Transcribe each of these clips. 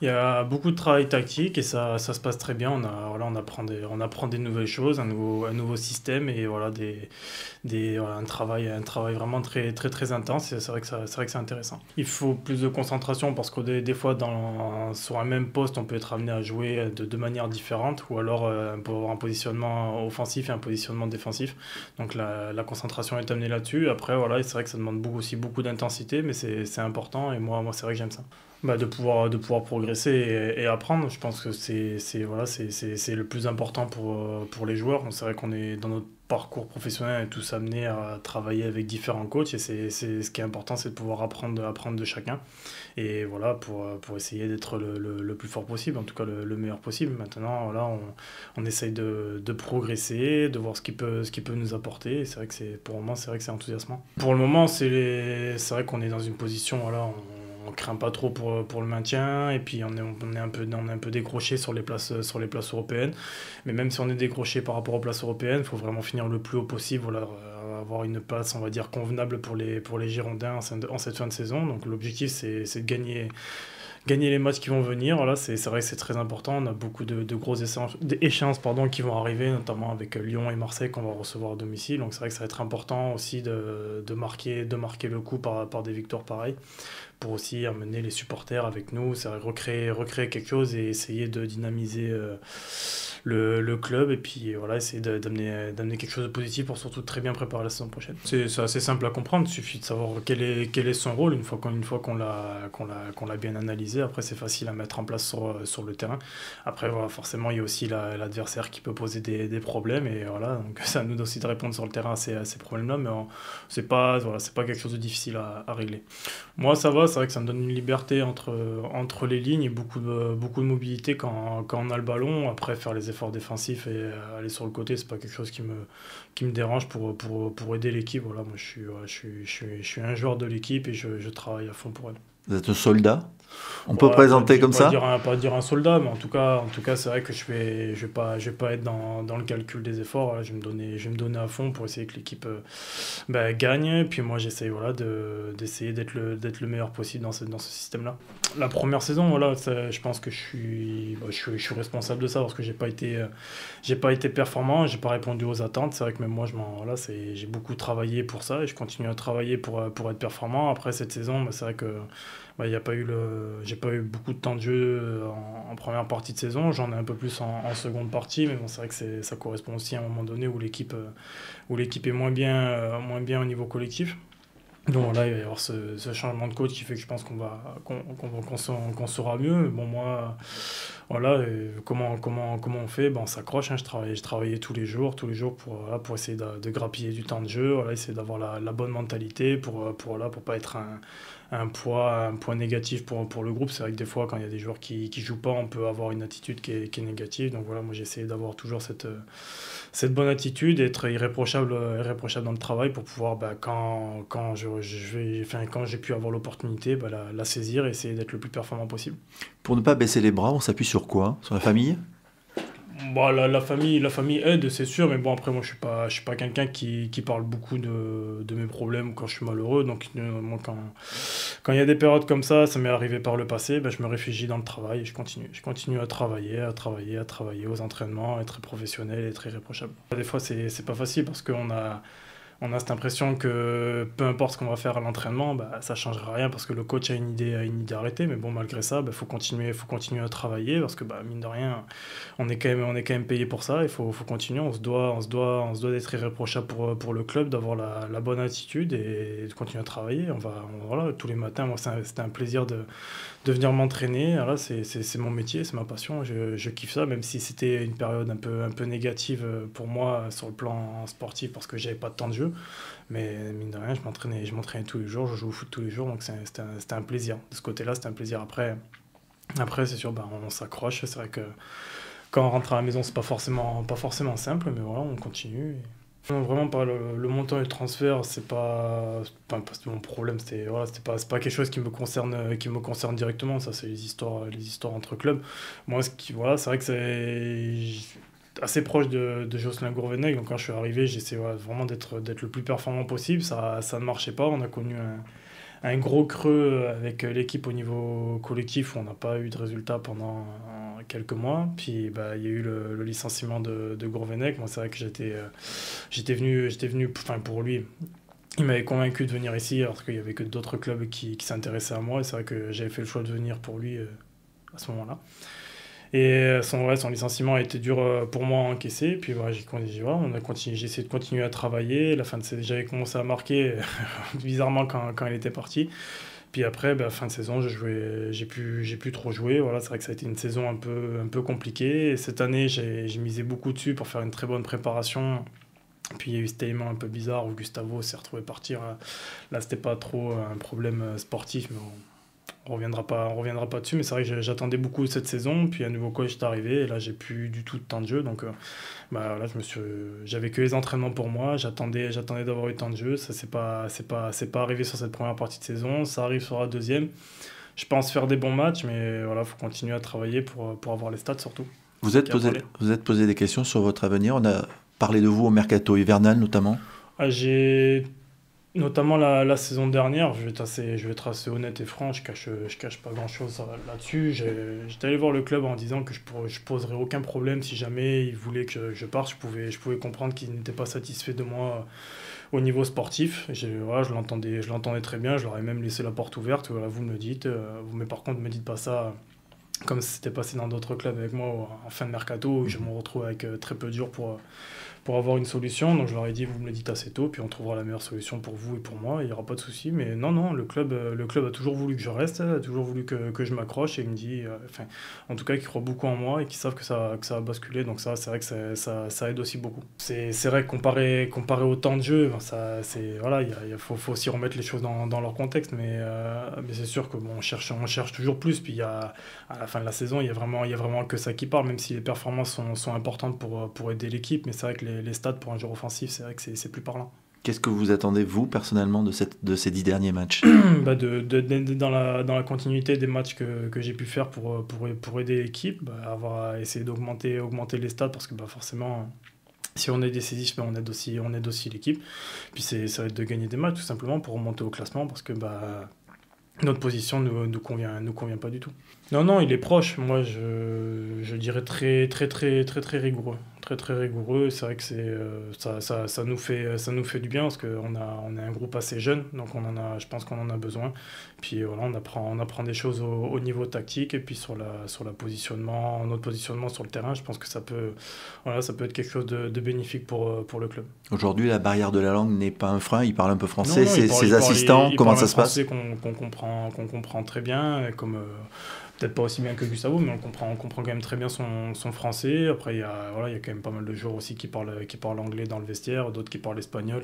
Il y a beaucoup de travail tactique et ça se passe très bien. Voilà, on apprend des nouvelles choses, un nouveau système et voilà, voilà, un travail vraiment très, très, très intense. Et c'est vrai que c'est vrai que c'est intéressant. Il faut plus de concentration parce que des fois, sur un même poste, on peut être amené à jouer de deux manières différentes ou alors on peut avoir un positionnement offensif et un positionnement défensif. Donc la concentration est amenée là-dessus. Après, voilà, c'est vrai que ça demande aussi beaucoup d'intensité, mais c'est important et moi c'est vrai que j'aime ça. Bah, de pouvoir progresser et apprendre, je pense que voilà, c'est le plus important pour les joueurs. C'est vrai qu'on est dans notre parcours professionnel, on est tous amenés à travailler avec différents coachs et ce qui est important, c'est de pouvoir apprendre de chacun. Et voilà, pour essayer d'être le plus fort possible, en tout cas le meilleur possible. Maintenant, voilà, on essaye de progresser, de voir ce qui peut nous apporter. Et c'est vrai que pour moi, c'est vrai que c'est enthousiasmant. Pour le moment, c'est vrai qu'on est dans une position, voilà, on craint pas trop pour le maintien et puis on est un peu décroché sur les places européennes. Mais même si on est décroché par rapport aux places européennes, il faut vraiment finir le plus haut possible, voilà, avoir une place, on va dire, convenable pour les Girondins en cette fin de saison. Donc l'objectif, c'est de gagner les matchs qui vont venir. Voilà, c'est vrai que c'est très important. On a beaucoup de grosses échéances pardon, qui vont arriver, notamment avec Lyon et Marseille qu'on va recevoir à domicile. Donc c'est vrai que ça va être important aussi de marquer le coup par des victoires pareilles pour aussi amener les supporters avec nous, c'est recréer quelque chose et essayer de dynamiser le club et puis voilà, essayer d'amener quelque chose de positif pour surtout très bien préparer la saison prochaine. C'est assez simple à comprendre, il suffit de savoir quel est son rôle une fois qu'on l'a bien analysé. Après, c'est facile à mettre en place sur le terrain. Après, voilà, forcément, il y a aussi l'adversaire qui peut poser des problèmes et voilà, donc c'est à nous aussi de répondre sur le terrain à ces problèmes-là, mais c'est pas quelque chose de difficile à régler. Moi, ça va, c'est vrai que ça me donne une liberté entre les lignes et beaucoup de mobilité quand on a le ballon. Après, faire les efforts défensifs et aller sur le côté, c'est pas quelque chose qui me dérange pour aider l'équipe. Voilà, moi, je suis un joueur de l'équipe et je travaille à fond pour elle. Vous êtes un soldat? On peut Ouais, présenter je vais comme ça? pas dire un soldat, mais en tout cas, c'est vrai que je vais pas être dans le calcul des efforts. Voilà, je vais me donner à fond pour essayer que l'équipe gagne. Puis moi, j'essaye voilà, d'essayer d'être le meilleur possible dans ce système-là. La première saison, voilà, je pense que je suis responsable de ça parce que j'ai pas été performant, j'ai pas répondu aux attentes. C'est vrai que même moi, voilà, j'ai beaucoup travaillé pour ça et je continue à travailler pour être performant. Après cette saison, c'est vrai que il y a pas eu j'ai pas eu beaucoup de temps de jeu en première partie de saison. J'en ai un peu plus en seconde partie, mais bon, c'est vrai que ça correspond aussi à un moment donné où l'équipe est moins bien au niveau collectif. Donc voilà, il va y avoir ce changement de coach qui fait que je pense qu'on sera mieux. Bon, moi, voilà, comment on fait? Ben, on s'accroche, hein, je travaillais tous les jours voilà, pour essayer de grappiller du temps de jeu, voilà, essayer d'avoir la bonne mentalité voilà, pour pas être un poids négatif pour le groupe. C'est vrai que des fois, quand il y a des joueurs qui jouent pas, on peut avoir une attitude qui est négative. Donc voilà, moi j'ai essayé d'avoir toujours cette bonne attitude, être irréprochable dans le travail pour pouvoir, bah, quand j'ai pu avoir l'opportunité, bah, la saisir et essayer d'être le plus performant possible. Pour ne pas baisser les bras, on s'appuie sur quoi? Sur la famille? Bon, la famille aide, c'est sûr, mais bon, après, moi, je suis pas quelqu'un qui parle beaucoup de mes problèmes quand je suis malheureux. Donc, moi, quand il y a des périodes comme ça m'est arrivé par le passé, ben, je me réfugie dans le travail et je continue. Je continue à travailler aux entraînements, à être professionnel et être irréprochable. Des fois, c'est pas facile parce on a cette impression que peu importe ce qu'on va faire à l'entraînement, bah, ça ne changera rien parce que le coach a une idée arrêtée. Mais bon, malgré ça, il faut continuer à travailler parce que, bah, mine de rien, on est quand même payé pour ça. Il faut continuer. On se doit d'être irréprochable pour le club, d'avoir la bonne attitude et de continuer à travailler. Voilà, tous les matins, moi, c'était un plaisir de venir m'entraîner. Voilà, c'est mon métier, c'est ma passion. Je kiffe ça, même si c'était une période un peu négative pour moi sur le plan sportif parce que j'avais pas de temps de jeu. Mais mine de rien, je m'entraînais tous les jours, je joue au foot tous les jours, donc c'était un plaisir. De ce côté-là, c'était un plaisir. Après c'est sûr, bah, on s'accroche. C'est vrai que quand on rentre à la maison, c'est pas forcément simple, mais voilà, on continue. Non, vraiment pas le montant du transfert, c'est pas mon problème, c'est pas quelque chose qui me concerne directement, ça c'est les histoires entre clubs. Moi, voilà, c'est vrai que c'est assez proche de Jocelyn Gourvenec, donc quand je suis arrivé, j'essayais voilà, vraiment d'être le plus performant possible, ça ne marchait pas, on a connu un gros creux avec l'équipe au niveau collectif où on n'a pas eu de résultats pendant quelques mois. Puis bah, il y a eu le licenciement de Gourvenec. Moi, c'est vrai que j'étais venu, enfin pour lui. Il m'avait convaincu de venir ici alors qu'il y avait que d'autres clubs qui s'intéressaient à moi. Et c'est vrai que j'avais fait le choix de venir pour lui à ce moment-là. Et son licenciement a été dur pour moi à encaisser. Puis voilà, j'ai essayé de continuer à travailler. J'avais commencé à marquer bizarrement quand il était parti. Puis après, bah, fin de saison, j'ai pu trop jouer. Voilà, c'est vrai que ça a été une saison un peu compliquée. Et cette année, j'ai misé beaucoup dessus pour faire une très bonne préparation. Puis il y a eu cet élément un peu bizarre où Gustavo s'est retrouvé partir. Là, c'était pas trop un problème sportif, mais on reviendra pas dessus. Mais c'est vrai que j'attendais beaucoup cette saison. Puis un nouveau coach est arrivé et là, j'ai plus du tout de temps de jeu. Donc bah, là, j'avais que les entraînements pour moi. J'attendais d'avoir eu le temps de jeu. Ça, c'est pas arrivé sur cette première partie de saison. Ça arrive sur la deuxième. Je pense faire des bons matchs, mais voilà, faut continuer à travailler pour avoir les stats surtout. Vous êtes posé des questions sur votre avenir. On a parlé de vous au mercato hivernal notamment. J'ai notamment la saison dernière, je vais être assez honnête et franc, je cache pas grand-chose là-dessus. J'étais allé voir le club en disant que je poserais aucun problème si jamais ils voulaient que je parte. Je pouvais comprendre qu'ils n'étaient pas satisfaits de moi au niveau sportif. Voilà, je l'entendais très bien, je leur ai même laissé la porte ouverte. Voilà, vous me le dites, mais par contre, ne me dites pas ça comme c'était passé dans d'autres clubs avec moi en fin de mercato, où je me retrouve avec très peu dur pour avoir une solution. Donc je leur ai dit, vous me le dites assez tôt, puis on trouvera la meilleure solution pour vous et pour moi, il n'y aura pas de souci. Mais non, le club a toujours voulu que je reste, a toujours voulu que je m'accroche, et il me dit, en tout cas, qu'ils croient beaucoup en moi et qu'ils savent que ça va basculer. Donc ça, c'est vrai que ça aide aussi beaucoup. C'est vrai que comparé au temps de jeu, ben, voilà, faut aussi remettre les choses dans leur contexte, mais c'est sûr que bon, on cherche toujours plus. Puis à la fin de la saison, il y a vraiment que ça qui parle, même si les performances sont importantes pour aider l'équipe. Mais c'est vrai que les stats pour un joueur offensif, c'est vrai que c'est plus parlant. Qu'est-ce que vous attendez, vous, personnellement, de ces 10 derniers matchs? Bah dans la continuité des matchs que j'ai pu faire pour aider l'équipe, bah, essayé augmenter les stats parce que bah, forcément, si on est décisif, bah, on aide aussi l'équipe. Puis ça va être de gagner des matchs tout simplement pour remonter au classement parce que bah, notre position nous convient pas du tout. Non, il est proche. Moi, je dirais très rigoureux. Très rigoureux. C'est vrai que ça nous fait du bien parce on est un groupe assez jeune, donc je pense qu'on en a besoin. Puis voilà, on apprend des choses au niveau tactique et puis sur notre positionnement sur le terrain. Je pense que ça peut être quelque chose de bénéfique pour le club. Aujourd'hui, la barrière de la langue n'est pas un frein. Il parle un peu français. Non, Ses assistants, comment ça se passe? Qu'on comprend très bien, comme peut-être pas aussi bien que Gustavo, mais on comprend quand même très bien son français. Après, il y a quand même pas mal de joueurs aussi qui parlent anglais dans le vestiaire, d'autres qui parlent espagnol.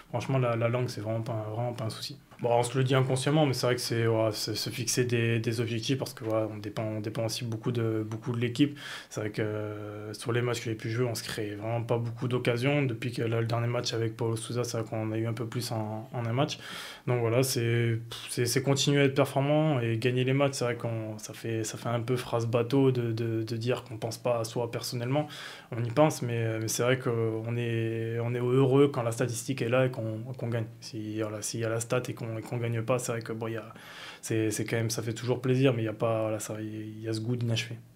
Franchement, la langue, c'est vraiment pas un souci. Bon, on se le dit inconsciemment, mais c'est vrai que c'est se fixer des objectifs parce que voilà, on dépend aussi beaucoup de l'équipe. C'est vrai que sur les matchs que j'ai pu jouer, on se crée vraiment pas beaucoup d'occasions. Depuis que là, le dernier match avec Paulo Sousa, c'est vrai qu'on a eu un peu plus en un match. Donc voilà, c'est continuer à être performant et gagner les matchs. C'est vrai ça fait un peu phrase bateau de dire qu'on pense pas à soi personnellement. On y pense, mais c'est vrai qu'on est heureux quand la statistique est là et qu'on gagne. S'il y a la stat et qu'on gagne pas, c'est vrai que bon, c'est quand même, ça fait toujours plaisir, mais il y a pas, voilà, il y a ce goût d'inachevé.